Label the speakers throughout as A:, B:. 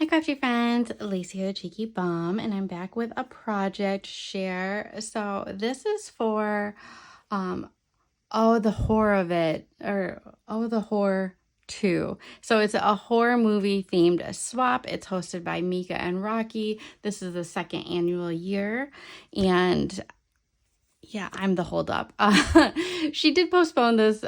A: Hi, crafty friends. Lacey here, the Cheeky Bum, and I'm back with a project share. So this is for, um, oh, the horror of it, or oh, the horror 2. So it's a horror movie themed swap. It's hosted by Mika and Rocky. This is the second annual year, and yeah, I'm the holdup. She did postpone this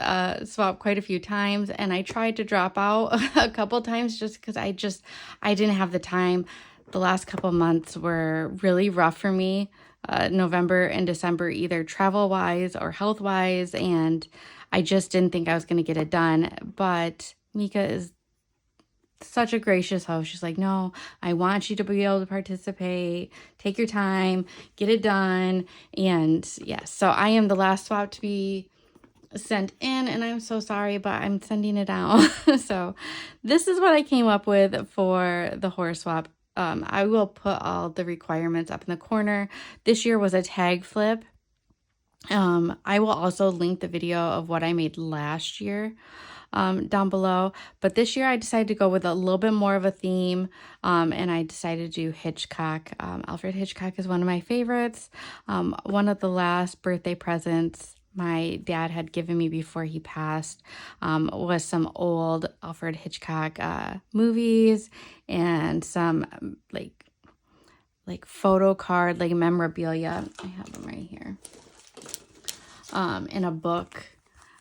A: swap quite a few times, and I tried to drop out a couple times just because I didn't have the time. The last couple months were really rough for me, November and December, either travel-wise or health-wise, and I just didn't think I was going to get it done. But Mika is such a gracious host. She's like, no, I want you to be able to participate. Take your time, get it done. And yes, so I am the last swap to be sent in, and I'm so sorry, but I'm sending it out. So this is what I came up with for the horror swap. I will put all the requirements up in the corner. This year was a tag flip. I will also link the video of what I made last year down below. But this year I decided to go with a little bit more of a theme, and I decided to do Hitchcock. Alfred Hitchcock is one of my favorites. One of the last birthday presents my dad had given me before he passed was some old Alfred Hitchcock movies and some like photo card, like memorabilia. I have them right here. In a book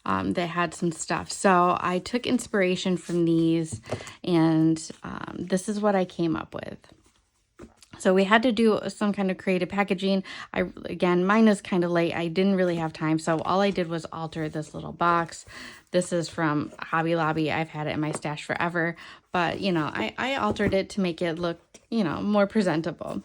A: that had some stuff. So I took inspiration from these, and this is what I came up with. So we had to do some kind of creative packaging. Again, mine is kind of late. I didn't really have time. So all I did was alter this little box. This is from Hobby Lobby. I've had it in my stash forever. But, I altered it to make it look, more presentable.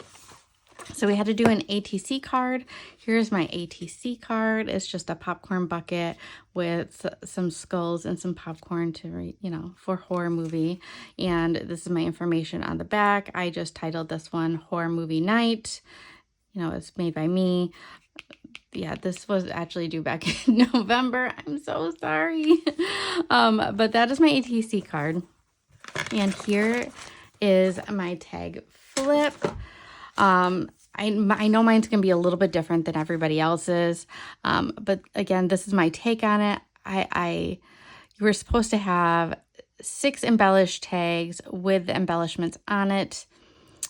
A: So we had to do an ATC card. Here's my ATC card. It's just a popcorn bucket with some skulls and some popcorn to, for horror movie. And this is my information on the back. I just titled this one Horror Movie Night. It's made by me. Yeah, this was actually due back in November. I'm so sorry. But that is my ATC card. And here is my tag flip. I know mine's going to be a little bit different than everybody else's. But again, this is my take on it. You were supposed to have 6 embellished tags with the embellishments on it.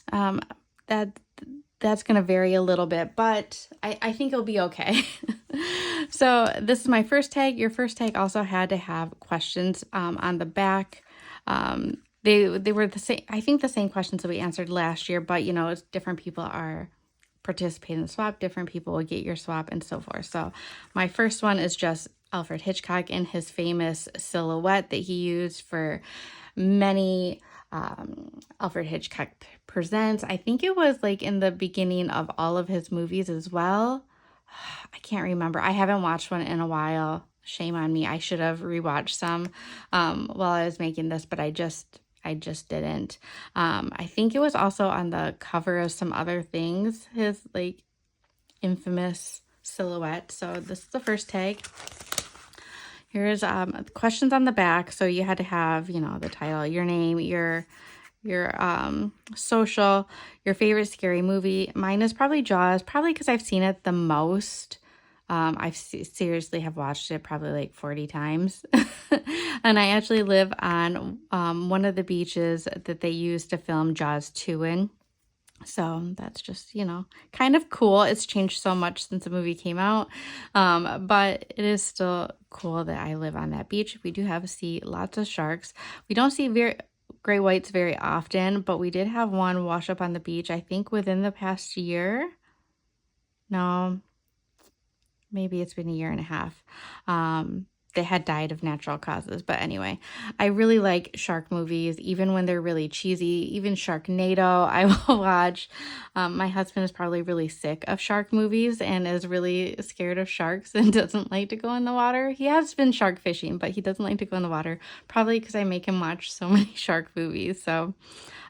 A: That's going to vary a little bit, but I think it'll be okay. So this is my first tag. Your first tag also had to have questions on the back. They were the same, I think the same questions that we answered last year, but it's different people are participating in the swap, different people will get your swap and so forth. So my first one is just Alfred Hitchcock in his famous silhouette that he used for many Alfred Hitchcock Presents. I think it was like in the beginning of all of his movies as well. I can't remember. I haven't watched one in a while. Shame on me. I should have rewatched some while I was making this, but I just didn't. I think it was also on the cover of some other things, his like infamous silhouette. So this is the first tag. Here's questions on the back. So you had to have, the title, your name, your social, your favorite scary movie. Mine is probably Jaws, probably because I've seen it the most. I seriously have watched it probably like 40 times. And I actually live on one of the beaches that they used to film Jaws 2 in. So that's just, kind of cool. It's changed so much since the movie came out. But it is still cool that I live on that beach. We do see lots of sharks. We don't see gray whites very often, but we did have one wash up on the beach, I think within the past year. No, maybe it's been a year and a half. They had died of natural causes. But anyway, I really like shark movies, even when they're really cheesy. Even Sharknado, I will watch. My husband is probably really sick of shark movies and is really scared of sharks and doesn't like to go in the water. He has been shark fishing, but he doesn't like to go in the water, probably because I make him watch so many shark movies. So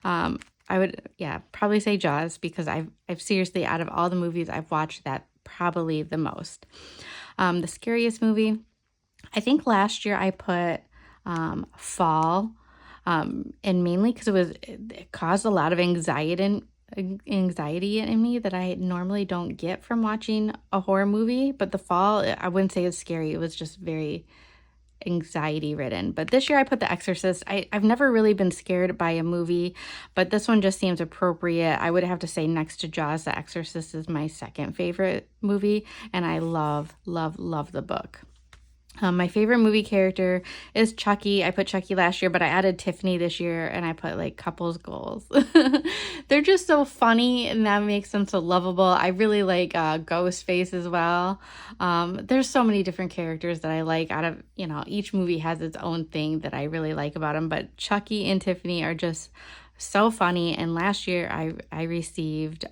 A: I would, probably say Jaws, because I've seriously, out of all the movies I've watched, that probably the most. The scariest movie, I think last year I put Fall. And mainly because it caused a lot of anxiety in me that I normally don't get from watching a horror movie. But The Fall, I wouldn't say it's scary. It was just very anxiety ridden. But this year I put The Exorcist. I've never really been scared by a movie, but this one just seems appropriate. I would have to say next to Jaws, The Exorcist is my second favorite movie, and I love, love, love the book. My favorite movie character is Chucky. I put Chucky last year, but I added Tiffany this year, and I put like couples goals. They're just so funny, and that makes them so lovable. I really like Ghostface as well. There's so many different characters that I like out of, each movie has its own thing that I really like about them, but Chucky and Tiffany are just so funny. And last year I received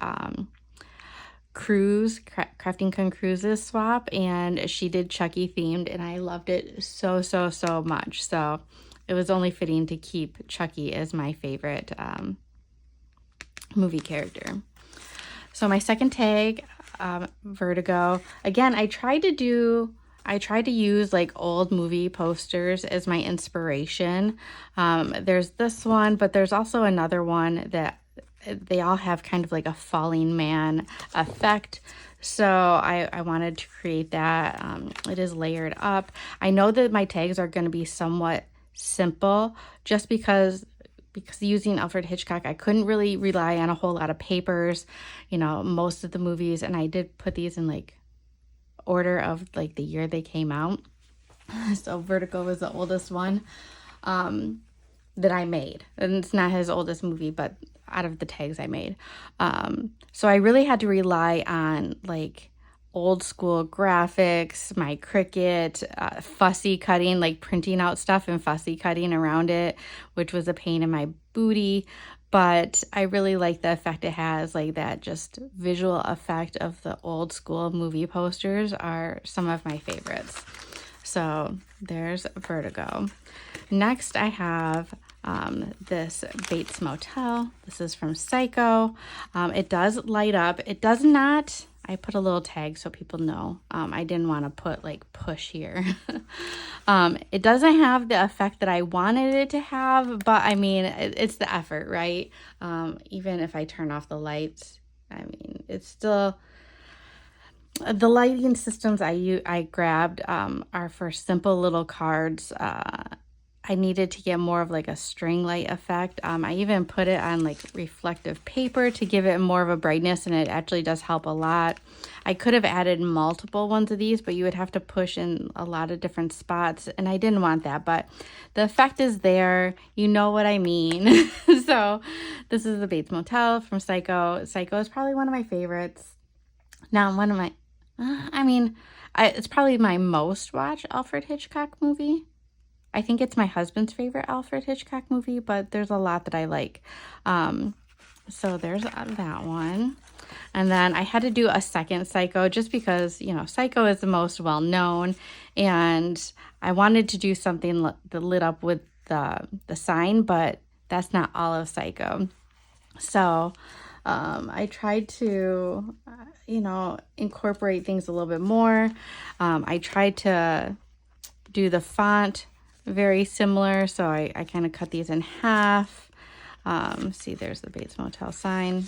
A: Crafting Con Cruises swap, and she did Chucky themed, and I loved it so, so, so much. So it was only fitting to keep Chucky as my favorite movie character. So my second tag, Vertigo. Again, I tried to use like old movie posters as my inspiration. There's this one, but there's also another one that they all have kind of like a falling man effect. So I wanted to create that. It is layered up. I know that my tags are going to be somewhat simple just because using Alfred Hitchcock, I couldn't really rely on a whole lot of papers, most of the movies. And I did put these in like order of like the year they came out. So Vertigo was the oldest one that I made. And it's not his oldest movie, but out of the tags I made. So I really had to rely on like old school graphics, my Cricut, fussy cutting, like printing out stuff and fussy cutting around it, which was a pain in my booty. But I really like the effect it has, like that just visual effect of the old school movie posters are some of my favorites. So there's Vertigo. Next I have this Bates Motel. This is from Psycho. It does light up. It does not, I put a little tag so people know. I didn't want to put like push here. It doesn't have the effect that I wanted it to have, but I mean, it's the effort, right? Even if I turn off the lights, I mean, it's still, the lighting systems I grabbed are for simple little cards. I needed to get more of like a string light effect. I even put it on like reflective paper to give it more of a brightness, and it actually does help a lot. I could have added multiple ones of these, but you would have to push in a lot of different spots, and I didn't want that, but the effect is there. You know what I mean. So this is the Bates Motel from Psycho. Psycho is probably one of my favorites. Now, one of my, it's probably my most watched Alfred Hitchcock movie. I think it's my husband's favorite Alfred Hitchcock movie, but there's a lot that I like. So there's that one. And then I had to do a second Psycho just because, Psycho is the most well-known. And I wanted to do something that lit up with the sign, but that's not all of Psycho. So I tried to, incorporate things a little bit more. I tried to do the font very similar, so I kind of cut these in half. See, there's the Bates Motel sign.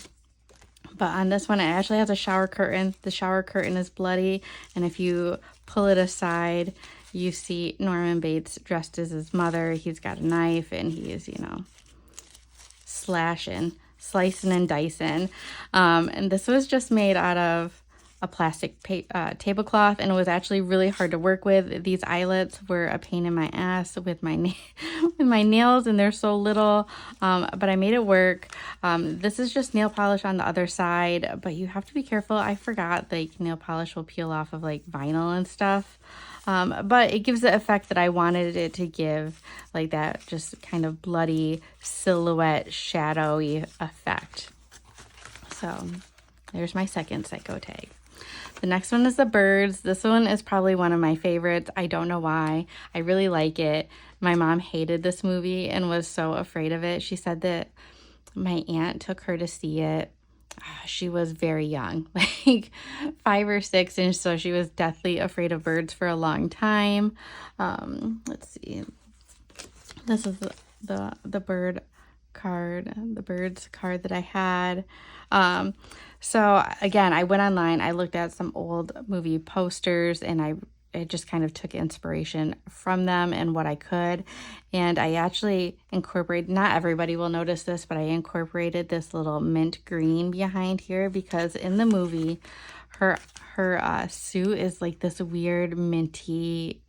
A: But on this one, it actually has a shower curtain. The shower curtain is bloody, and if you pull it aside, you see Norman Bates dressed as his mother. He's got a knife, and he is, slicing and dicing. And this was just made out of a plastic tablecloth, and it was actually really hard to work with. These eyelets were a pain in my ass with my with my nails, and they're so little, but I made it work. This is just nail polish on the other side, but you have to be careful. I forgot like nail polish will peel off of like vinyl and stuff, but it gives the effect that I wanted it to give, like that just kind of bloody silhouette shadowy effect. So there's my second Psycho tag. The next one is The Birds. This one is probably one of my favorites. I don't know why. I really like it. My mom hated this movie and was so afraid of it. She said that my aunt took her to see it. She was very young, like 5 or 6, and so she was deathly afraid of birds for a long time. Let's see. This is the bird card, the birds card that I had. So again, I went online, I looked at some old movie posters, and I just kind of took inspiration from them and what I could. And I actually incorporated, not everybody will notice this, but I incorporated this little mint green behind here because in the movie, her suit is like this weird minty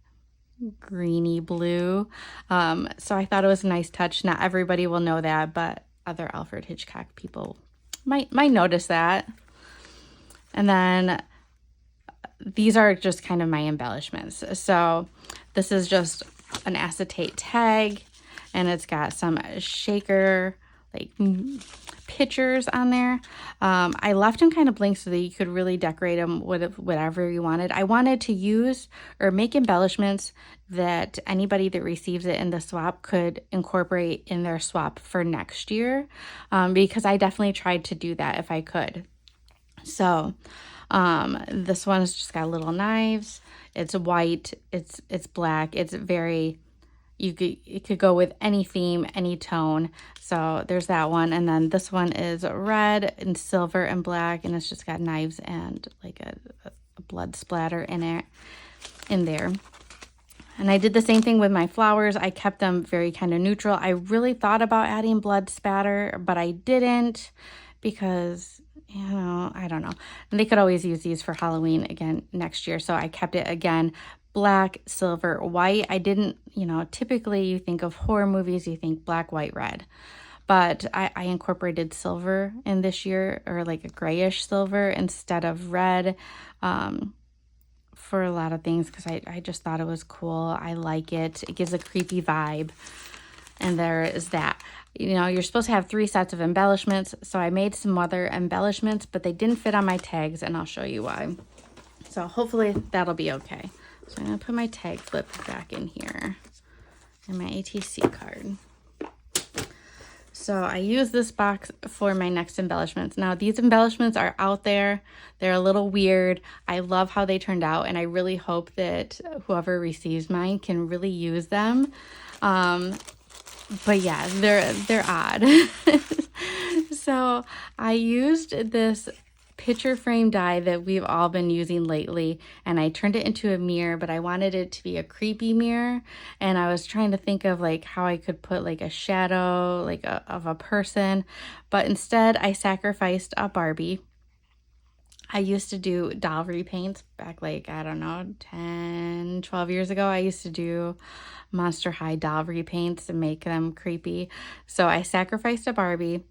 A: greeny blue. So I thought it was a nice touch. Not everybody will know that, but other Alfred Hitchcock people might notice that. And then these are just kind of my embellishments. So this is just an acetate tag, and it's got some shaker like pictures on there. I left them kind of blank so that you could really decorate them with whatever you wanted. I wanted to use or make embellishments that anybody that receives it in the swap could incorporate in their swap for next year, because I definitely tried to do that if I could. So this one's just got little knives. It's white, it's black, it's very, it could go with any theme, any tone. So there's that one. And then this one is red and silver and black, and it's just got knives and like a blood splatter in there. And I did the same thing with my flowers. I kept them very kind of neutral. I really thought about adding blood spatter, but I didn't because, I don't know. And they could always use these for Halloween again next year. So I kept it again, black, silver, white. I didn't, typically you think of horror movies, you think black, white, red. But I incorporated silver in this year, or like a grayish silver instead of red, for a lot of things because I just thought it was cool. I like it. It gives a creepy vibe. And there is that. You're supposed to have 3 sets of embellishments. So I made some other embellishments, but they didn't fit on my tags, and I'll show you why. So hopefully that'll be okay. So I'm going to put my tag flip back in here and my ATC card. So I use this box for my next embellishments. Now these embellishments are out there. They're a little weird. I love how they turned out, and I really hope that whoever receives mine can really use them. But yeah, they're odd. So I used this picture frame die that we've all been using lately, and I turned it into a mirror, but I wanted it to be a creepy mirror, and I was trying to think of like how I could put like a shadow of a person, but instead I sacrificed a Barbie. I used to do doll repaints back like, I don't know, 10, 12 years ago. I used to do Monster High doll repaints and make them creepy. So I sacrificed a Barbie.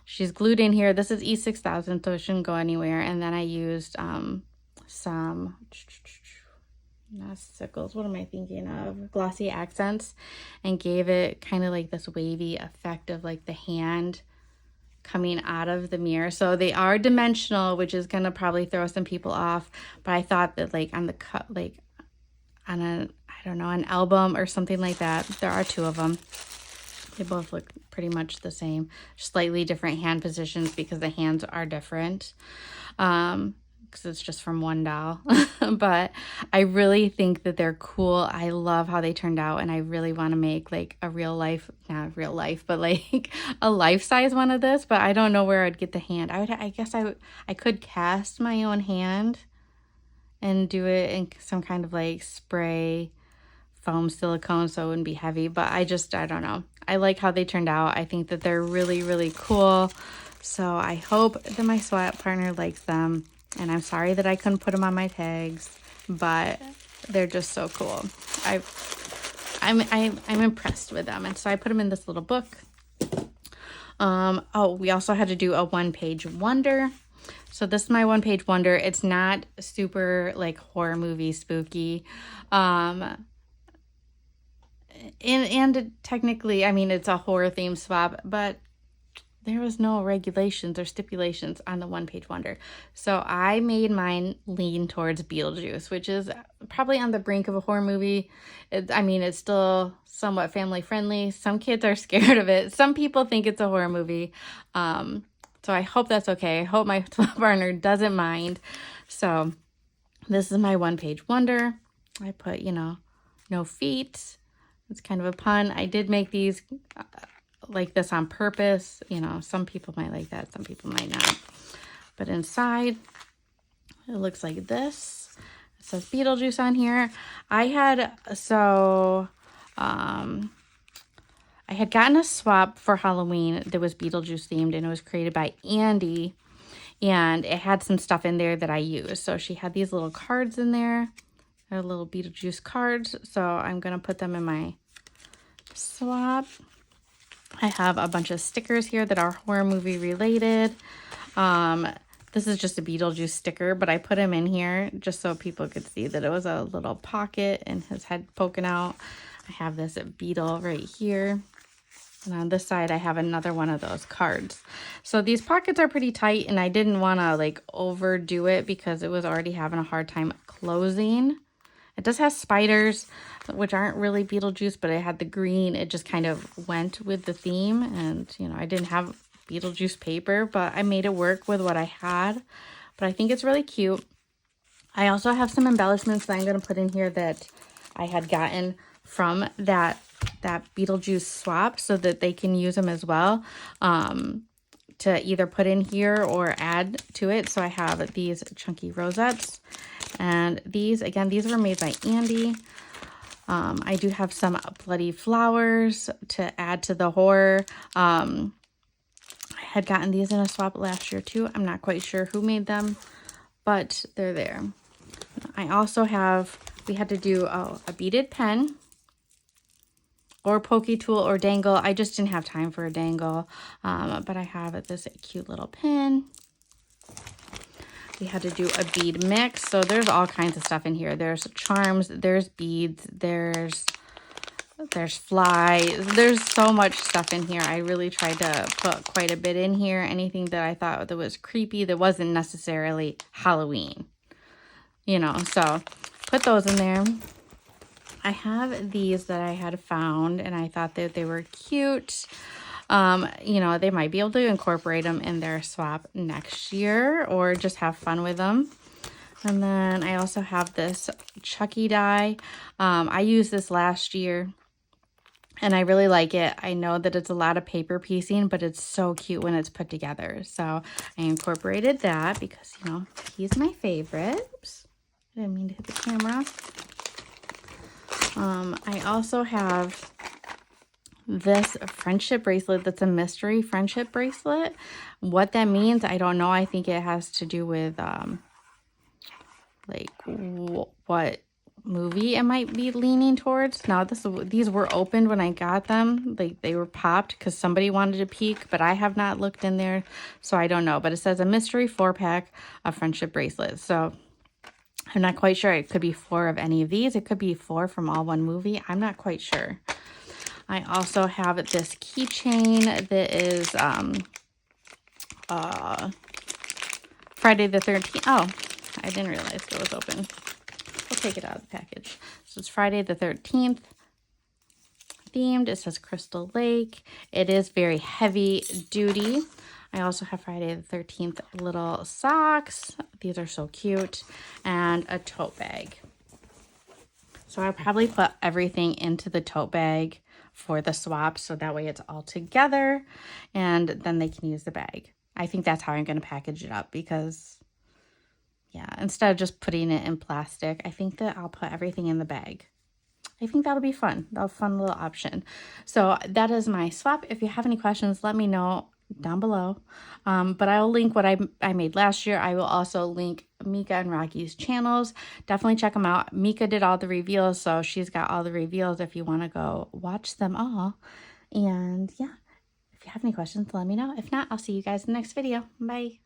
A: She's glued in here. This is E6000, so it shouldn't go anywhere. And then I used some, not sickles, what am I thinking of? Glossy accents, and gave it kind of like this wavy effect of like the hand coming out of the mirror. So they are dimensional, which is going to probably throw some people off. But I thought that like on the cut, like on a, I don't know, an album or something like that. There are 2 of them. They both look pretty much the same, slightly different hand positions because the hands are different. Because it's just from one doll. But I really think that they're cool. I love how they turned out, and I really want to make like a real life, not real life, but like a life-size one of this. But I don't know where I'd get the hand. I guess I could cast my own hand and do it in some kind of like spray foam silicone so it wouldn't be heavy, but I don't know. I like how they turned out. I think that they're really, really cool. So I hope that my swap partner likes them. And I'm sorry that I couldn't put them on my tags, but they're just so cool. I'm impressed with them. And so I put them in this little book. Oh, we also had to do a 1-page wonder. So this is my 1-page wonder. It's not super like horror movie spooky. And technically, I mean, it's a horror themed swap, but there was no regulations or stipulations on the 1-page wonder. So I made mine lean towards Beetlejuice, which is probably on the brink of a horror movie. It's still somewhat family friendly. Some kids are scared of it. Some people think it's a horror movie. So I hope that's okay. I hope my partner doesn't mind. So this is my 1-page wonder. I put, no feet, It's kind of a pun. I did make these like this on purpose. You know, some people might like that, some people might not. But inside, it looks like this. It says Beetlejuice on here. I had gotten a swap for Halloween that was Beetlejuice themed, and it was created by Andy, and it had some stuff in there that I used. So she had these little cards in there. They're little Beetlejuice cards. So I'm going to put them in my swap. I have a bunch of stickers here that are horror movie related. This is just a Beetlejuice sticker, but I put him in here just so people could see that it was a little pocket and his head poking out. I have this beetle right here. And on this side, I have another one of those cards. So these pockets are pretty tight, and I didn't want to like overdo it because it was already having a hard time closing. It does have spiders, which aren't really Beetlejuice, but it had the green. It just kind of went with the theme. And, you know, I didn't have Beetlejuice paper, but I made it work with what I had. But I think it's really cute. I also have some embellishments that I'm going to put in here that I had gotten from that Beetlejuice swap so that they can use them as well. To either put in here or add to it. So I have these chunky rosettes, and these, again, these were made by Andy. I do have some bloody flowers to add to the horror. I had gotten these in a swap last year too. I'm not quite sure who made them, but they're there. I also have, we had to do a beaded pen, or pokey tool, or dangle. I just didn't have time for a dangle, but I have this cute little pin. We had to do a bead mix, so there's all kinds of stuff in here. There's charms, there's beads, there's flies. There's so much stuff in here. I really tried to put quite a bit in here. Anything that I thought that was creepy that wasn't necessarily Halloween, you know, so put those in there. I have these that I had found, and I thought that they were cute. You know, they might be able to incorporate them in their swap next year or just have fun with them. And then I also have this Chucky die. I used this last year, and I really like it. I know that it's a lot of paper piecing, but it's so cute when it's put together. So I incorporated that because, you know, he's my favorite. Oops, I didn't mean to hit the camera. I also have this friendship bracelet that's a mystery friendship bracelet. What that means, I don't know. I think it has to do with like what movie it might be leaning towards. Now these were opened when I got them. Like they were popped because somebody wanted to peek, but I have not looked in there, so I don't know. But it says a mystery 4-pack of friendship bracelets. So I'm not quite sure. It could be 4 of any of these. It could be 4 from all one movie. I'm not quite sure. I also have this keychain that is Friday the 13th. Oh, I didn't realize it was open. We'll take it out of the package. So it's Friday the 13th themed. It says Crystal Lake. It is very heavy duty. I also have Friday the 13th little socks. These are so cute. And a tote bag. So I'll probably put everything into the tote bag for the swap, so that way it's all together and then they can use the bag. I think that's how I'm going to package it up because, yeah, instead of just putting it in plastic, I think that I'll put everything in the bag. I think that'll be fun. That'll be a fun little option. So that is my swap. If you have any questions, let me know down below. But I'll link what I made last year. I will also link Mika and Rocky's channels. Definitely check them out. Mika did all the reveals, so she's got all the reveals if you want to go watch them all. And yeah, if you have any questions, let me know. If not, I'll see you guys in the next video. Bye.